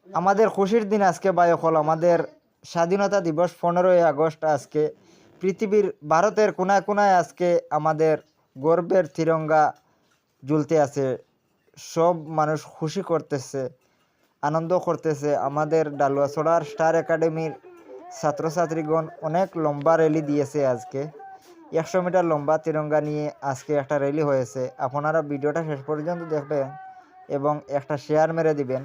আমাদের খুশির দিন আজকে ভাই হল আমাদের স্বাধীনতা দিবস 15ই আগস্ট। আজকে পৃথিবীর ভারতের কোনায় কোনায় আজকে আমাদের গর্বের তিরঙ্গা ঝুলতে আছে। সব মানুষ খুশি করতেছে, আনন্দ করতেছে। আমাদের ডালুয়াছড়ার স্টার একাডেমির ছাত্রছাত্রীগণ অনেক লম্বা র্যালি দিয়েছে। আজকে 100 মিটার লম্বা তিরঙ্গা নিয়ে আজকে একটা র্যালি হয়েছে। আপনারা ভিডিওটা শেষ পর্যন্ত দেখবেন এবং একটা শেয়ার মেরে দিবেন।